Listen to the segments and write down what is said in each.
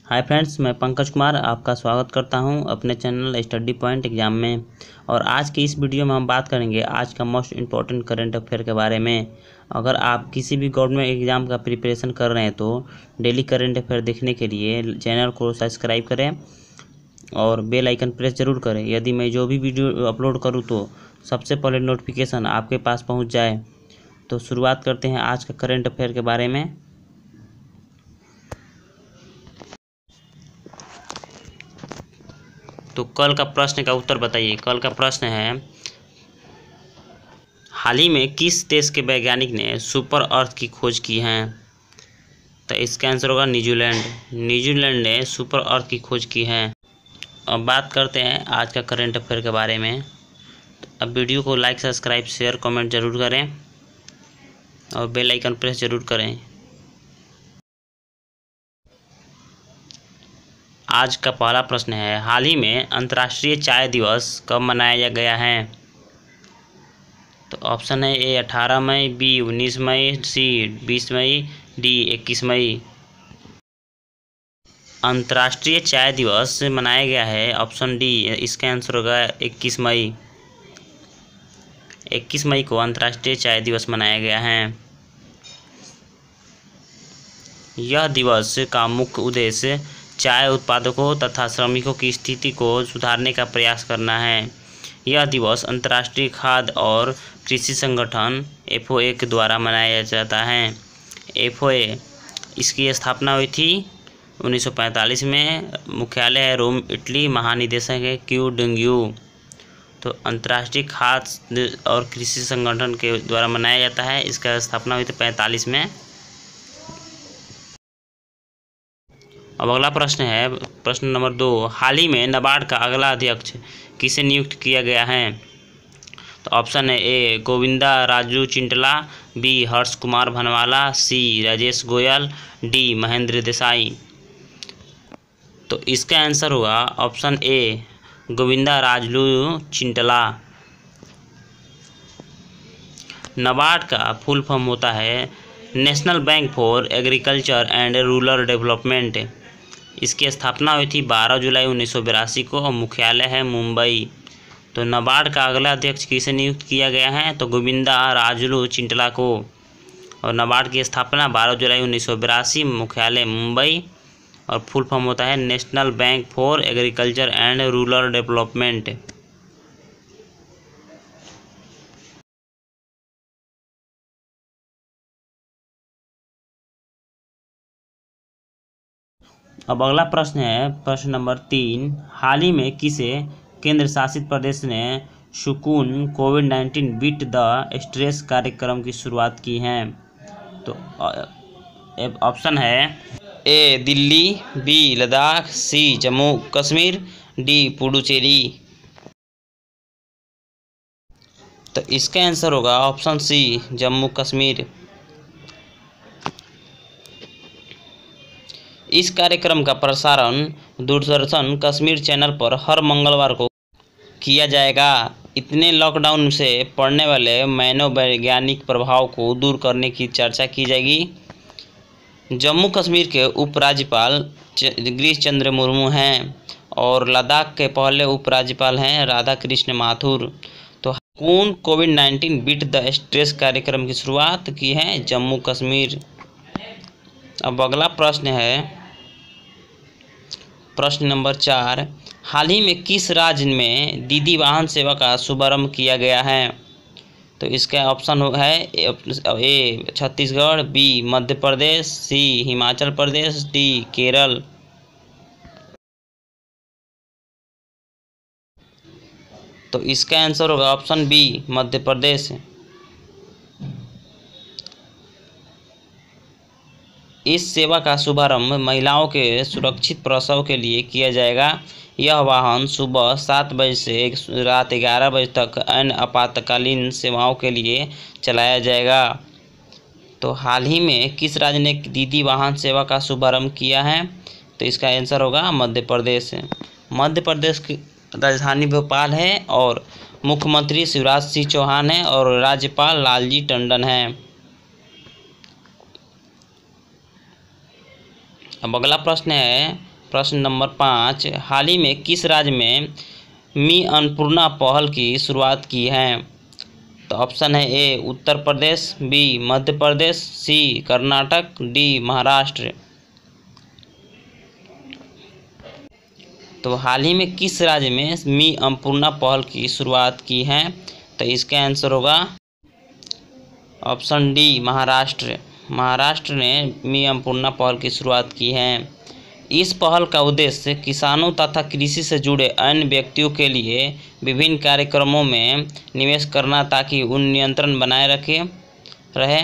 Hi friends, मैं पंकज कुमार आपका स्वागत करता हूं अपने चैनल स्टडी पॉइंट एग्ज़ाम में। और आज की इस वीडियो में हम बात करेंगे आज का मोस्ट इम्पॉर्टेंट करंट अफेयर के बारे में। अगर आप किसी भी गवर्नमेंट एग्ज़ाम का प्रिपरेशन कर रहे हैं तो डेली करंट अफेयर देखने के लिए चैनल को सब्सक्राइब करें और बेल आइकन प्रेस ज़रूर करें। यदि मैं जो भी वीडियो अपलोड करूँ तो सबसे पहले नोटिफिकेशन आपके पास पहुँच जाए। तो शुरुआत करते हैं आज का करंट अफेयर के बारे में। तो कल का प्रश्न का उत्तर बताइए। कल का प्रश्न है, हाल ही में किस देश के वैज्ञानिक ने सुपर अर्थ की खोज की है? तो इसका आंसर होगा न्यूजीलैंड। न्यूजीलैंड ने सुपर अर्थ की खोज की है। अब बात करते हैं आज का करंट अफेयर के बारे में। तो अब वीडियो को लाइक, सब्सक्राइब, शेयर, कमेंट जरूर करें और बेल आइकन प्रेस जरूर करें। आज का पहला प्रश्न है, हाल ही में अंतर्राष्ट्रीय चाय दिवस कब मनाया गया है? तो ऑप्शन है ए 18 मई, बी 19 मई, सी 20 मई, डी 21 मई। अंतर्राष्ट्रीय चाय दिवस मनाया गया है ऑप्शन डी, इसका आंसर होगा 21 मई। 21 मई को अंतर्राष्ट्रीय चाय दिवस मनाया गया है। यह दिवस का मुख्य उद्देश्य चाय उत्पादकों तथा श्रमिकों की स्थिति को सुधारने का प्रयास करना है। यह दिवस अंतर्राष्ट्रीय खाद्य और कृषि संगठन FOA के द्वारा मनाया जाता है। FOA इसकी स्थापना हुई थी 1945 में। मुख्यालय है रोम, इटली। महानिदेशक है क्यू डेंग्यू। तो अंतर्राष्ट्रीय खाद्य और कृषि संगठन के द्वारा मनाया जाता है। इसका स्थापना हुई थी 45 में। अब अगला प्रश्न है, प्रश्न नंबर 2, हाल ही में नाबार्ड का अगला अध्यक्ष किसे नियुक्त किया गया है? तो ऑप्शन है ए गोविंदा राजू चिंटला, बी हर्ष कुमार भनवाला, सी राजेश गोयल, डी महेंद्र देसाई। तो इसका आंसर होगा ऑप्शन ए गोविंदा राजू चिंटला। नाबार्ड का फुल फॉर्म होता है national bank for agriculture and rural development. इसकी स्थापना हुई थी 12 जुलाई 1982 को और मुख्यालय है मुंबई। तो नाबार्ड का अगला अध्यक्ष किसे नियुक्त किया गया है? तो गोविंदा राजुलू चिंटला को। और नाबार्ड की स्थापना 12 जुलाई 1982, मुख्यालय मुंबई, और फुल फॉर्म होता है national bank for agriculture and rural development. अब अगला प्रश्न है, प्रश्न नंबर 3, हाल ही में किसे केंद्र शासित प्रदेश ने सुकून कोविड-19 बीट द स्ट्रेस कार्यक्रम की शुरुआत की है? तो ऑप्शन है ए दिल्ली, बी लद्दाख, सी जम्मू कश्मीर, डी पुडुचेरी। तो इसका आंसर होगा ऑप्शन सी जम्मू कश्मीर। इस कार्यक्रम का प्रसारण दूरदर्शन कश्मीर चैनल पर हर मंगलवार को किया जाएगा। इतने लॉकडाउन से पड़ने वाले मनोवैज्ञानिक प्रभाव को दूर करने की चर्चा की जाएगी। जम्मू कश्मीर के उपराज्यपाल गिरीश चंद्र मुर्मू हैं और लद्दाख के पहले उपराज्यपाल हैं राधा कृष्ण माथुर। तो कौन कोविड-19 बीट द स्ट्रेस कार्यक्रम की शुरुआत की है? जम्मू कश्मीर। अब अगला प्रश्न है, प्रश्न नंबर 4, हाल ही में किस राज्य में दीदी वाहन सेवा का शुभारंभ किया गया है? तो इसका ऑप्शन है ए छत्तीसगढ़, बी मध्य प्रदेश, सी हिमाचल प्रदेश, डी केरल। तो इसका आंसर होगा ऑप्शन बी मध्य प्रदेश। इस सेवा का शुभारंभ महिलाओं के सुरक्षित प्रसव के लिए किया जाएगा। यह वाहन सुबह 7 बजे से रात 11 बजे तक अन्य आपातकालीन सेवाओं के लिए चलाया जाएगा। तो हाल ही में किस राज्य ने दीदी वाहन सेवा का शुभारंभ किया है? तो इसका आंसर होगा मध्य प्रदेश। मध्य प्रदेश की राजधानी भोपाल है और मुख्यमंत्री शिवराज सिंह चौहान है और राज्यपाल लालजी टंडन हैं। अब अगला प्रश्न है, प्रश्न नंबर 5, हाल ही में किस राज्य में मी अन्नपूर्णा पहल की शुरुआत की है? तो ऑप्शन है ए उत्तर प्रदेश, बी मध्य प्रदेश, सी कर्नाटक, डी महाराष्ट्र। तो हाल ही में किस राज्य में मी अन्नपूर्णा पहल की शुरुआत की है? तो इसका आंसर होगा ऑप्शन डी महाराष्ट्र। महाराष्ट्र ने मी अन्नपूर्णा पहल की शुरुआत की है। इस पहल का उद्देश्य किसानों तथा कृषि से जुड़े अन्य व्यक्तियों के लिए विभिन्न कार्यक्रमों में निवेश करना ताकि उन नियंत्रण बनाए रहे।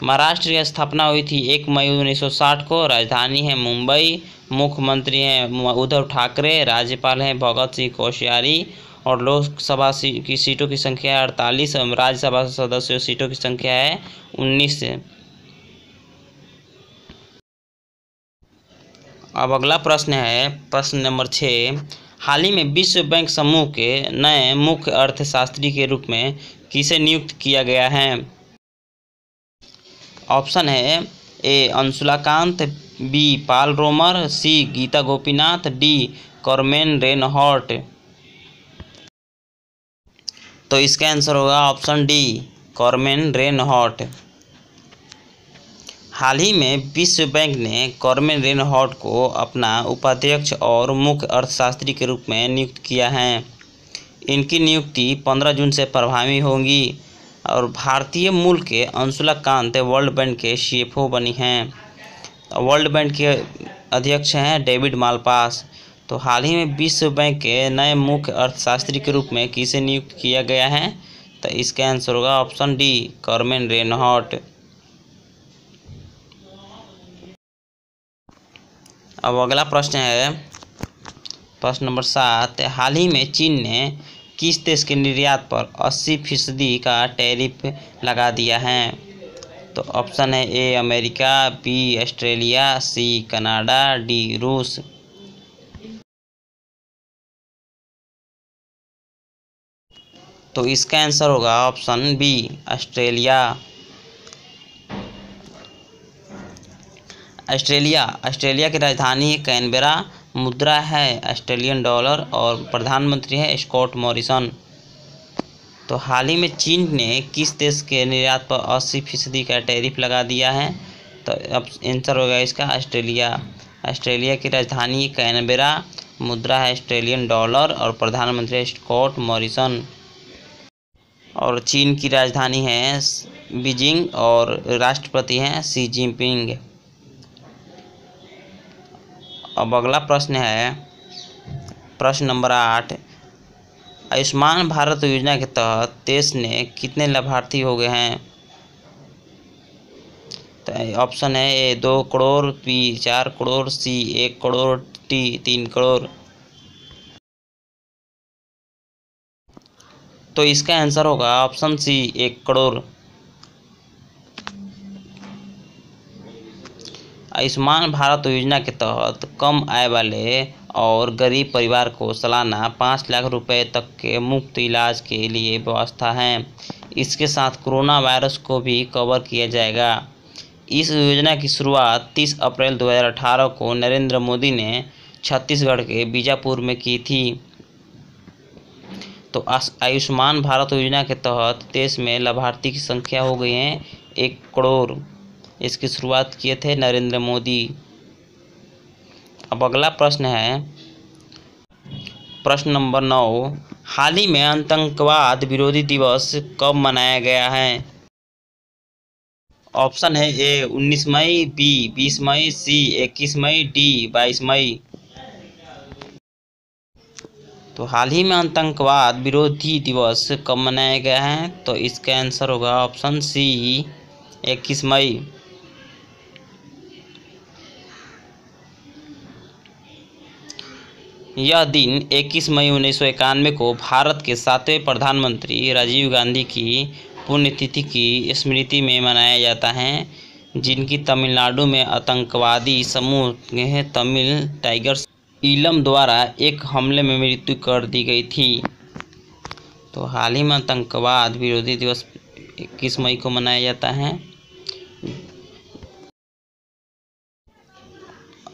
महाराष्ट्र की स्थापना हुई थी 1 मई 1960 को। राजधानी है मुंबई। मुख्यमंत्री हैं उद्धव ठाकरे, राज्यपाल हैं भगत सिंह कोश्यारी और लोकसभा की सीटों की संख्या है 48 और राज्यसभा सदस्यों सीटों की संख्या है 19। अब अगला प्रश्न है प्रश्न नंबर 6, हाल ही में विश्व बैंक समूह के नए मुख्य अर्थशास्त्री के रूप में किसे नियुक्त किया गया है? ऑप्शन है ए अंशुलाकांत, बी पाल रोमर, सी गीता गोपीनाथ, डी कॉर्मेन रेनहॉर्ट। तो इसका आंसर होगा ऑप्शन डी कॉर्मेन रेनहॉर्ट। हाल ही में विश्व बैंक ने कॉर्मेन रेनहॉर्ट को अपना उपाध्यक्ष और मुख्य अर्थशास्त्री के रूप में नियुक्त किया है। इनकी नियुक्ति 15 जून से प्रभावी होगी और भारतीय मूल के अंशुलाकांत वर्ल्ड बैंक के सीएफओ बनी हैं। वर्ल्ड बैंक के अध्यक्ष हैं डेविड मालपास। तो हाल ही में विश्व बैंक के नए मुख्य अर्थशास्त्री के रूप में किसे नियुक्त किया गया है? तो इसका आंसर होगा ऑप्शन डी कॉर्मेन रेनहॉर्ट। अब अगला प्रश्न है प्रश्न नंबर 7, हाल ही में चीन ने किस देश के निर्यात पर 80% का टैरिफ लगा दिया है? तो ऑप्शन है A America, B Australia, C Canada, D रूस। तो इसका आंसर होगा ऑप्शन बी ऑस्ट्रेलिया। ऑस्ट्रेलिया की राजधानी है कैनबेरा, मुद्रा है ऑस्ट्रेलियन डॉलर और प्रधानमंत्री है स्कॉट मॉरिसन। तो हाल ही में चीन ने किस देश के निर्यात पर 80% का टैरिफ लगा दिया है? तो अब आंसर होगा इसका ऑस्ट्रेलिया। ऑस्ट्रेलिया की राजधानी कैनबेरा, मुद्रा है ऑस्ट्रेलियन डॉलर और प्रधानमंत्री स्कॉट मॉरिसन। और चीन की राजधानी है बीजिंग और राष्ट्रपति हैं शी जिनपिंग। अब अगला प्रश्न है प्रश्न नंबर 8, आयुष्मान भारत योजना के तहत देश ने कितने लाभार्थी हो गए हैं? तो ऑप्शन है ए 2 करोड़, बी 4 करोड़, सी 1 करोड़, डी 3 करोड़। तो इसका आंसर होगा ऑप्शन सी 1 करोड़। आयुष्मान भारत योजना के तहत कम आय वाले और गरीब परिवार को सालाना 5 लाख रुपए तक के मुफ्त इलाज के लिए व्यवस्था है। इसके साथ कोरोना वायरस को भी कवर किया जाएगा। इस योजना की शुरुआत 30 अप्रैल 2018 को नरेंद्र मोदी ने छत्तीसगढ़ के बीजापुर में की थी। तो आयुष्मान भारत योजना के तहत देश में लाभार्थी की संख्या हो गई है 1 करोड़। इसकी शुरुआत किए थे नरेंद्र मोदी। अब अगला प्रश्न है प्रश्न नंबर 9, हाल ही में आतंकवाद विरोधी दिवस कब मनाया गया है? ऑप्शन है ए 19 मई, बी 20 मई, सी 21 मई, डी 22 मई। तो हाल ही में आतंकवाद विरोधी दिवस कब मनाया गया है? तो इसका आंसर होगा ऑप्शन सी 21 मई। यह दिन 21 मई 1991 को भारत के 7वें प्रधानमंत्री राजीव गांधी की पुण्यतिथि की स्मृति में मनाया जाता है, जिनकी तमिलनाडु में आतंकवादी समूह तमिल टाइगर्स ईलम द्वारा एक हमले में मृत्यु कर दी गई थी। तो हाल ही में आतंकवाद विरोधी दिवस 21 मई को मनाया जाता है।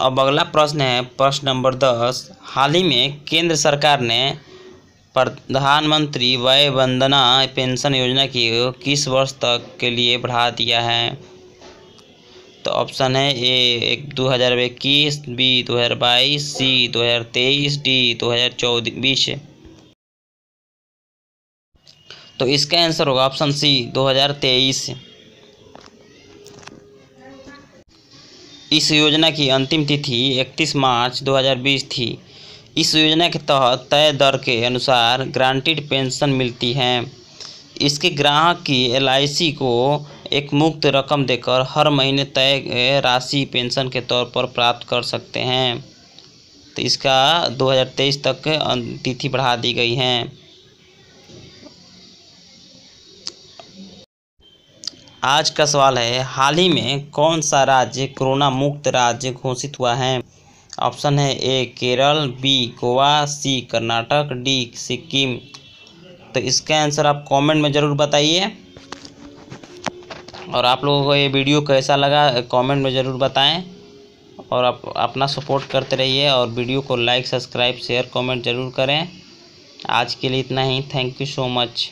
अब अगला प्रश्न है प्रश्न नंबर 10। हाल ही में केंद्र सरकार ने प्रधानमंत्री वय वंदना पेंशन योजना की किस वर्ष तक के लिए बढ़ा दिया है? तो ऑप्शन है ए 2021, बी 2022, सी 2023, डी 2024। तो इसका आंसर होगा ऑप्शन सी 2023। इस योजना की अंतिम तिथि 31 मार्च 2020 थी। इस योजना के तहत तय दर के अनुसार गारंटीड पेंशन मिलती है। इसके ग्राहक की LIC को एक मुक्त रकम देकर हर महीने तय राशि पेंशन के तौर पर प्राप्त कर सकते हैं। तो इसका 2023 तक तिथि बढ़ा दी गई है। आज का सवाल है, हाल ही में कौन सा राज्य कोरोना मुक्त राज्य घोषित हुआ है? ऑप्शन है ए केरल, बी गोवा, सी कर्नाटक, डी सिक्किम। तो इसका आंसर आप कमेंट में ज़रूर बताइए और आप लोगों को ये वीडियो कैसा लगा कमेंट में ज़रूर बताएं और आप अपना सपोर्ट करते रहिए और वीडियो को लाइक, सब्सक्राइब, शेयर, कमेंट ज़रूर करें। आज के लिए इतना ही। Thank you so much.